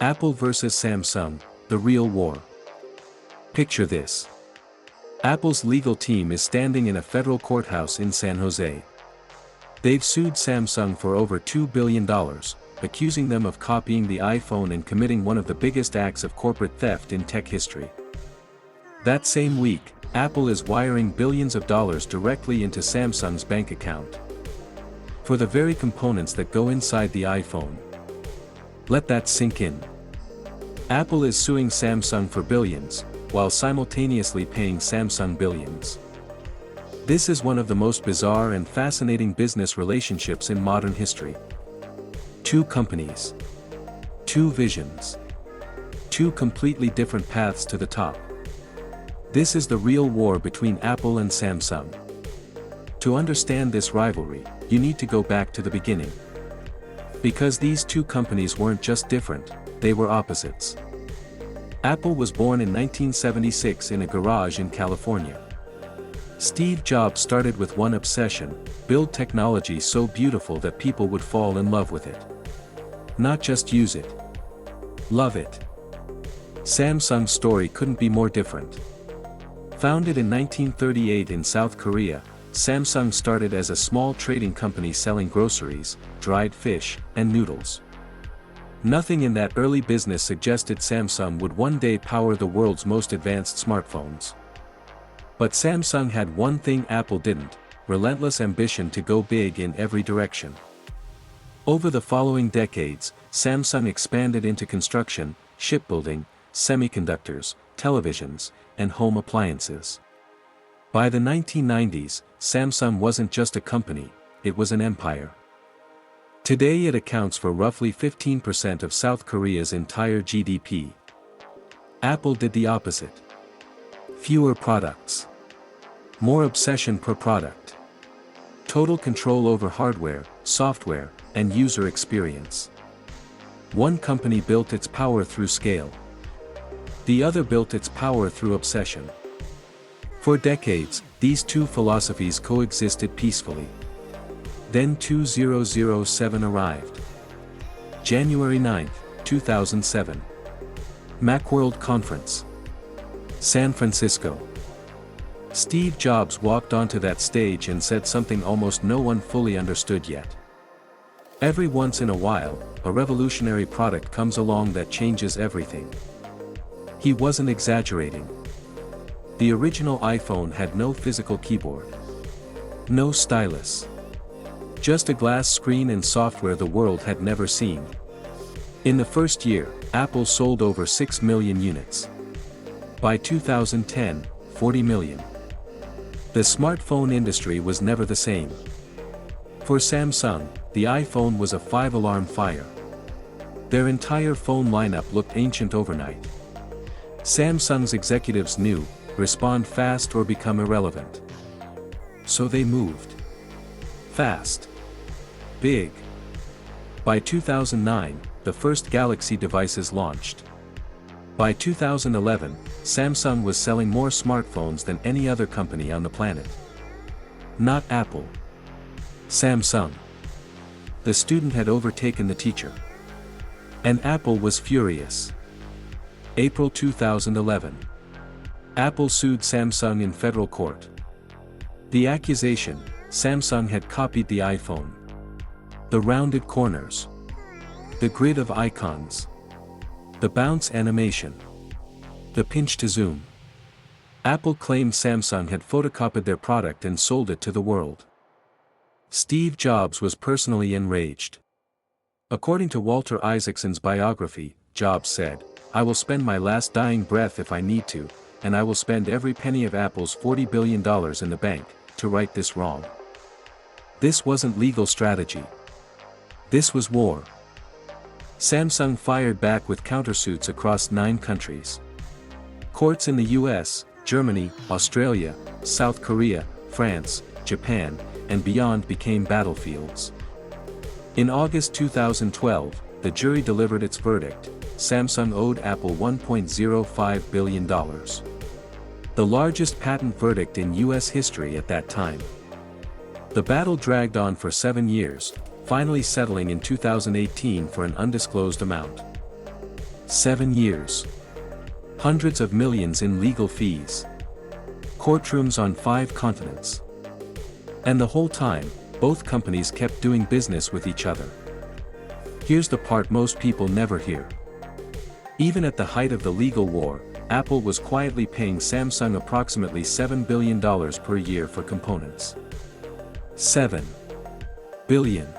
Apple versus Samsung, the real war. Picture this. Apple's legal team is standing in a federal courthouse in San Jose. They've sued Samsung for over $2 billion, accusing them of copying the iPhone and committing one of the biggest acts of corporate theft in tech history. That same week, Apple is wiring billions of dollars directly into Samsung's bank account. For the very components that go inside the iPhone. Let that sink in. Apple is suing Samsung for billions, while simultaneously paying Samsung billions. This is one of the most bizarre and fascinating business relationships in modern history. Two companies. Two visions. Two completely different paths to the top. This is the real war between Apple and Samsung. To understand this rivalry, you need to go back to the beginning. Because these two companies weren't just different, they were opposites. Apple was born in 1976 in a garage in California. Steve Jobs started with one obsession: build technology so beautiful that people would fall in love with it. Not just use it. Love it. Samsung's story couldn't be more different. Founded in 1938 in South Korea, Samsung started as a small trading company selling groceries, dried fish, and noodles. Nothing in that early business suggested Samsung would one day power the world's most advanced smartphones. But Samsung had one thing Apple didn't: relentless ambition to go big in every direction. Over the following decades, Samsung expanded into construction, shipbuilding, semiconductors, televisions, and home appliances. By the 1990s, Samsung wasn't just a company, it was an empire. Today it accounts for roughly 15% of South Korea's entire GDP. Apple did the opposite. Fewer products. More obsession per product. Total control over hardware, software, and user experience. One company built its power through scale. The other built its power through obsession. For decades, these two philosophies coexisted peacefully. Then 2007 arrived. January 9, 2007. Macworld Conference. San Francisco. Steve Jobs walked onto that stage and said something almost no one fully understood yet. Every once in a while, a revolutionary product comes along that changes everything. He wasn't exaggerating. The original iPhone had no physical keyboard. No stylus. Just a glass screen and software the world had never seen. In the first year, Apple sold over 6 million units. By 2010, 40 million. The smartphone industry was never the same. For Samsung, the iPhone was a 5-alarm fire. Their entire phone lineup looked ancient overnight. Samsung's executives knew: respond fast or become irrelevant. So they moved. Fast. Big. By 2009, the first Galaxy devices launched. By 2011, Samsung was selling more smartphones than any other company on the planet. Not Apple. Samsung. The student had overtaken the teacher. And Apple was furious. April 2011. Apple sued Samsung in federal court. The accusation: Samsung had copied the iPhone. The rounded corners. The grid of icons. The bounce animation. The pinch to zoom. Apple claimed Samsung had photocopied their product and sold it to the world. Steve Jobs was personally enraged. According to Walter Isaacson's biography, Jobs said, "I will spend my last dying breath if I need to, and I will spend every penny of Apple's $40 billion in the bank, to right this wrong." This wasn't legal strategy. This was war. Samsung fired back with countersuits across 9 countries. Courts in the US, Germany, Australia, South Korea, France, Japan, and beyond became battlefields. In August 2012, the jury delivered its verdict: Samsung owed Apple $1.05 billion. The largest patent verdict in US history at that time. The battle dragged on for 7 years, finally settling in 2018 for an undisclosed amount. 7 years. Hundreds of millions in legal fees. Courtrooms on 5 continents. And the whole time, both companies kept doing business with each other. Here's the part most people never hear. Even at the height of the legal war, Apple was quietly paying Samsung approximately $7 billion per year for components. $7 billion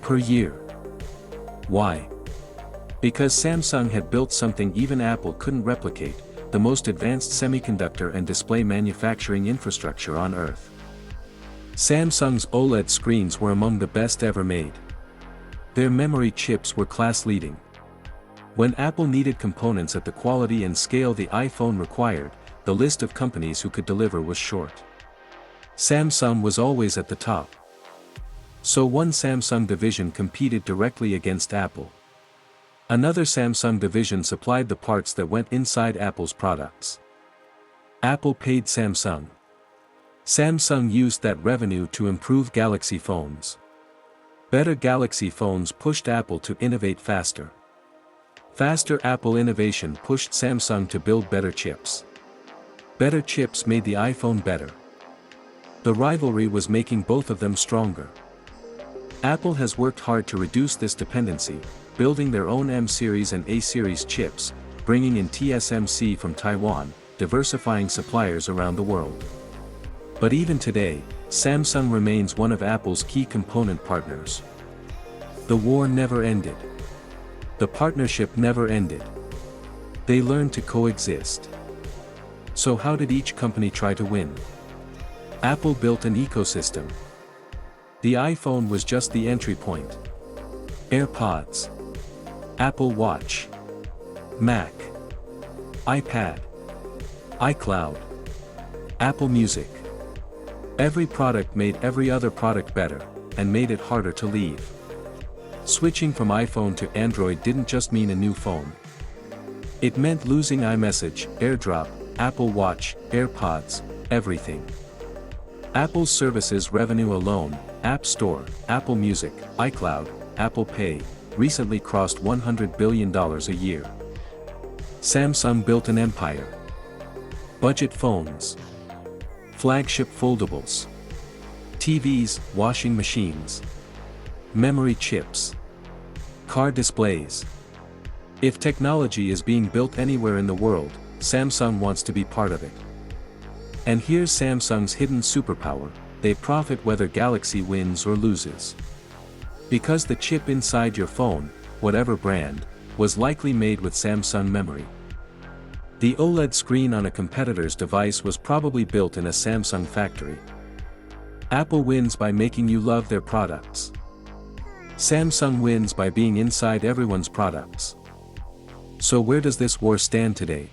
per year. Why? Because Samsung had built something even Apple couldn't replicate, the most advanced semiconductor and display manufacturing infrastructure on Earth. Samsung's OLED screens were among the best ever made. Their memory chips were class-leading. When Apple needed components at the quality and scale the iPhone required, the list of companies who could deliver was short. Samsung was always at the top. So one Samsung division competed directly against Apple. Another Samsung division supplied the parts that went inside Apple's products. Apple paid Samsung. Samsung used that revenue to improve Galaxy phones. Better Galaxy phones pushed Apple to innovate faster. Faster Apple innovation pushed Samsung to build better chips. Better chips made the iPhone better. The rivalry was making both of them stronger. Apple has worked hard to reduce this dependency, building their own M-series and A-series chips, bringing in TSMC from Taiwan, diversifying suppliers around the world. But even today, Samsung remains one of Apple's key component partners. The war never ended. The partnership never ended. They learned to coexist. So how did each company try to win? Apple built an ecosystem. The iPhone was just the entry point. AirPods, Apple Watch, Mac, iPad, iCloud, Apple Music. Every product made every other product better, and made it harder to leave. Switching from iPhone to Android didn't just mean a new phone. It meant losing iMessage, AirDrop, Apple Watch, AirPods, everything. Apple's services revenue alone, App Store, Apple Music, iCloud, Apple Pay, recently crossed $100 billion a year. Samsung built an empire. Budget phones. Flagship foldables. TVs, washing machines. Memory chips. Car displays. If technology is being built anywhere in the world, Samsung wants to be part of it. And here's Samsung's hidden superpower: they profit whether Galaxy wins or loses. Because the chip inside your phone, whatever brand, was likely made with Samsung memory. The OLED screen on a competitor's device was probably built in a Samsung factory. Apple wins by making you love their products. Samsung wins by being inside everyone's products. So where does this war stand today?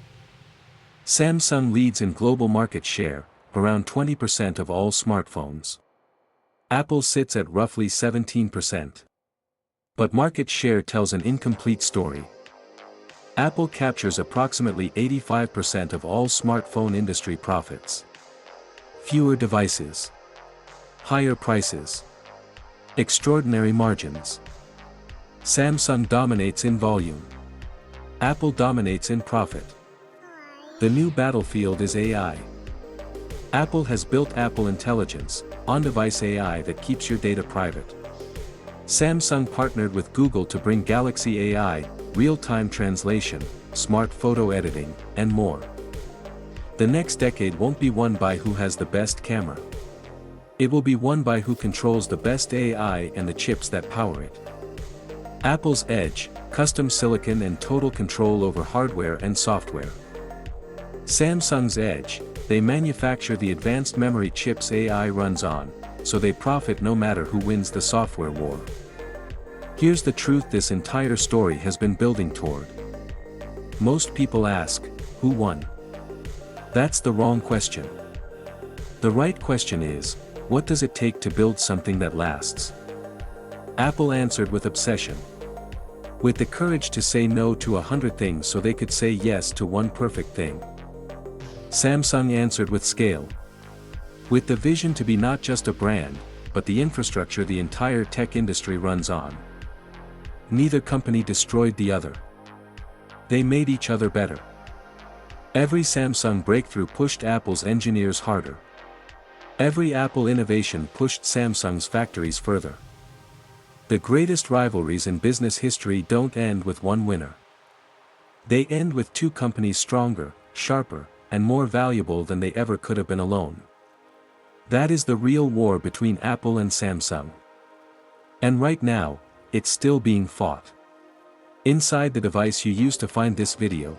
Samsung leads in global market share, around 20% of all smartphones. Apple sits at roughly 17%. But market share tells an incomplete story. Apple captures approximately 85% of all smartphone industry profits. Fewer devices. Higher prices. Extraordinary margins. Samsung dominates in volume. Apple dominates in profit. The new battlefield is AI. Apple has built Apple Intelligence, on-device AI that keeps your data private. Samsung partnered with Google to bring Galaxy AI, real-time translation, smart photo editing, and more. The next decade won't be won by who has the best camera. It will be won by who controls the best AI and the chips that power it. Apple's edge, custom silicon and total control over hardware and software. Samsung's edge, they manufacture the advanced memory chips AI runs on, so they profit no matter who wins the software war. Here's the truth this entire story has been building toward. Most people ask, who won? That's the wrong question. The right question is, what does it take to build something that lasts? Apple answered with obsession. With the courage to say no to 100 things so they could say yes to one perfect thing. Samsung answered with scale. With the vision to be not just a brand, but the infrastructure the entire tech industry runs on. neither company destroyed the other. They made each other better. Every Samsung breakthrough pushed Apple's engineers harder. Every Apple innovation pushed Samsung's factories further. The greatest rivalries in business history don't end with one winner. They end with two companies stronger, sharper, and more valuable than they ever could have been alone. That is the real war between Apple and Samsung. And right now, it's still being fought. Inside the device you use to find this video,